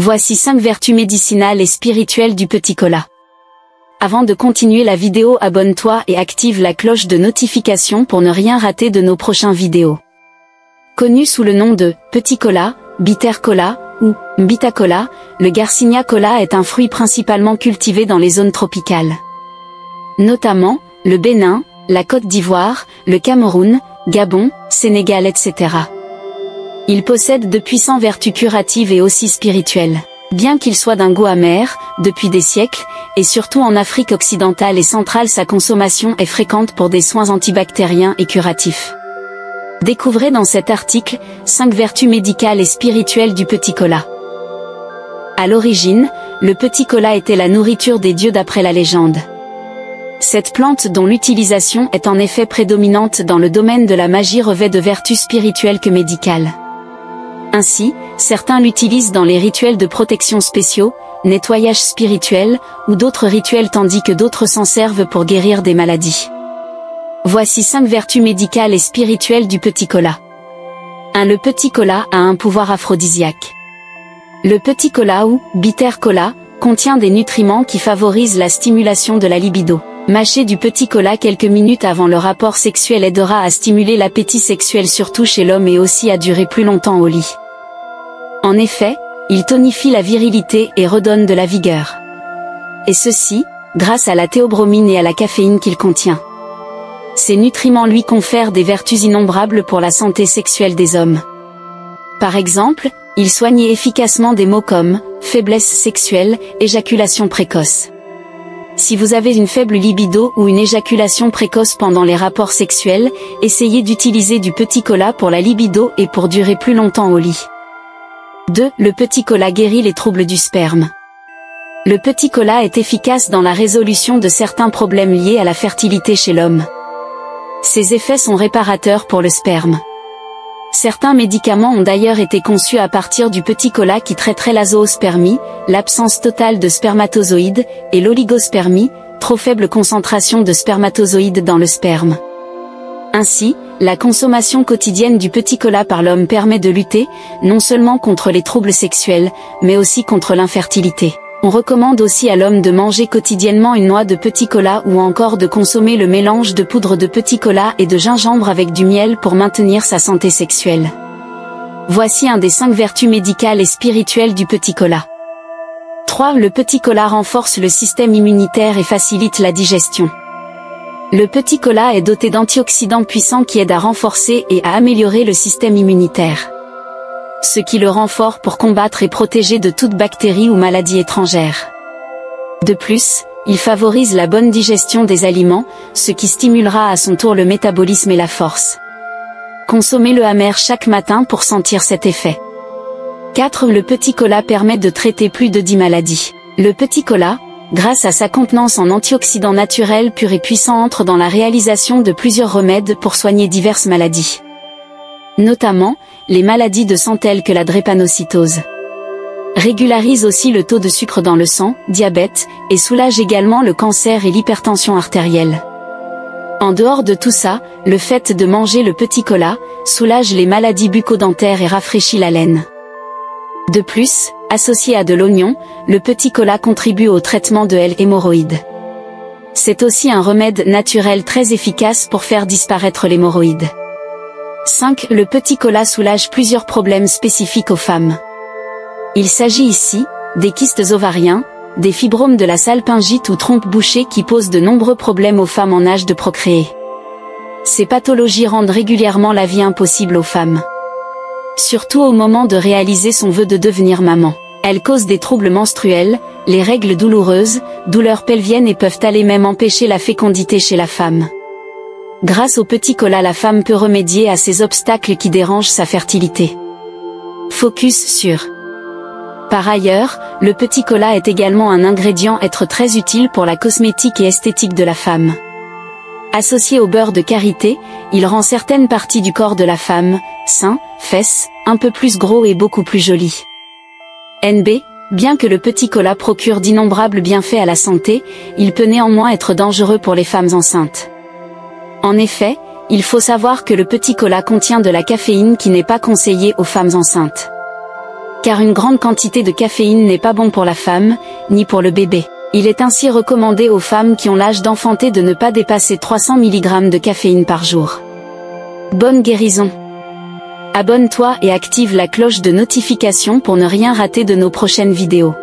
Voici 5 vertus médicinales et spirituelles du petit cola. Avant de continuer la vidéo, abonne-toi et active la cloche de notification pour ne rien rater de nos prochaines vidéos. Connu sous le nom de petit cola, bitter cola ou mbita cola, le Garcinia cola est un fruit principalement cultivé dans les zones tropicales. Notamment, le Bénin, la Côte d'Ivoire, le Cameroun, Gabon, Sénégal, etc. Il possède de puissantes vertus curatives et aussi spirituelles. Bien qu'il soit d'un goût amer, depuis des siècles, et surtout en Afrique occidentale et centrale, sa consommation est fréquente pour des soins antibactériens et curatifs. Découvrez dans cet article 5 vertus médicales et spirituelles du petit cola. À l'origine, le petit cola était la nourriture des dieux d'après la légende. Cette plante dont l'utilisation est en effet prédominante dans le domaine de la magie revêt de vertus spirituelles que médicales. Ainsi, certains l'utilisent dans les rituels de protection spéciaux, nettoyage spirituel, ou d'autres rituels tandis que d'autres s'en servent pour guérir des maladies. Voici 5 vertus médicales et spirituelles du petit cola. 1. Le petit cola a un pouvoir aphrodisiaque. Le petit cola ou bitter cola contient des nutriments qui favorisent la stimulation de la libido. Mâcher du petit cola quelques minutes avant le rapport sexuel aidera à stimuler l'appétit sexuel surtout chez l'homme et aussi à durer plus longtemps au lit. En effet, il tonifie la virilité et redonne de la vigueur. Et ceci, grâce à la théobromine et à la caféine qu'il contient. Ces nutriments lui confèrent des vertus innombrables pour la santé sexuelle des hommes. Par exemple, il soigne efficacement des maux comme faiblesse sexuelle, éjaculation précoce. Si vous avez une faible libido ou une éjaculation précoce pendant les rapports sexuels, essayez d'utiliser du petit cola pour la libido et pour durer plus longtemps au lit. 2. Le petit cola guérit les troubles du sperme. Le petit cola est efficace dans la résolution de certains problèmes liés à la fertilité chez l'homme. Ses effets sont réparateurs pour le sperme. Certains médicaments ont d'ailleurs été conçus à partir du petit cola qui traiterait la zoospermie, l'absence totale de spermatozoïdes, et l'oligospermie, trop faible concentration de spermatozoïdes dans le sperme. Ainsi, la consommation quotidienne du petit cola par l'homme permet de lutter, non seulement contre les troubles sexuels, mais aussi contre l'infertilité. On recommande aussi à l'homme de manger quotidiennement une noix de petit cola ou encore de consommer le mélange de poudre de petit cola et de gingembre avec du miel pour maintenir sa santé sexuelle. Voici un des 5 vertus médicales et spirituelles du petit cola. 3. Le petit cola renforce le système immunitaire et facilite la digestion. Le petit cola est doté d'antioxydants puissants qui aident à renforcer et à améliorer le système immunitaire. Ce qui le rend fort pour combattre et protéger de toute bactérie ou maladie étrangère. De plus, il favorise la bonne digestion des aliments, ce qui stimulera à son tour le métabolisme et la force. Consommez-le amer chaque matin pour sentir cet effet. 4. Le petit cola permet de traiter plus de 10 maladies. Le petit cola, grâce à sa contenance en antioxydants naturels purs et puissants, entre dans la réalisation de plusieurs remèdes pour soigner diverses maladies. Notamment, les maladies de sang telles que la drépanocytose. Régularise aussi le taux de sucre dans le sang, diabète, et soulage également le cancer et l'hypertension artérielle. En dehors de tout ça, le fait de manger le petit cola soulage les maladies bucco-dentaires et rafraîchit la laine. De plus, associé à de l'oignon, le petit cola contribue au traitement de l'hémorroïde. C'est aussi un remède naturel très efficace pour faire disparaître l'hémorroïde. 5. Le petit cola soulage plusieurs problèmes spécifiques aux femmes. Il s'agit ici des kystes ovariens, des fibromes de la salpingite ou trompe bouchée qui posent de nombreux problèmes aux femmes en âge de procréer. Ces pathologies rendent régulièrement la vie impossible aux femmes. Surtout au moment de réaliser son vœu de devenir maman. Elles causent des troubles menstruels, les règles douloureuses, douleurs pelviennes et peuvent aller même empêcher la fécondité chez la femme. Grâce au petit cola, la femme peut remédier à ces obstacles qui dérangent sa fertilité. Focus sur. Par ailleurs, le petit cola est également un ingrédient très utile pour la cosmétique et esthétique de la femme. Associé au beurre de karité, il rend certaines parties du corps de la femme, seins, fesses, un peu plus gros et beaucoup plus jolies. NB, bien que le petit cola procure d'innombrables bienfaits à la santé, il peut néanmoins être dangereux pour les femmes enceintes. En effet, il faut savoir que le petit cola contient de la caféine qui n'est pas conseillée aux femmes enceintes. Car une grande quantité de caféine n'est pas bon pour la femme, ni pour le bébé. Il est ainsi recommandé aux femmes qui ont l'âge d'enfanter de ne pas dépasser 300 mg de caféine par jour. Bonne guérison. Abonne-toi et active la cloche de notification pour ne rien rater de nos prochaines vidéos.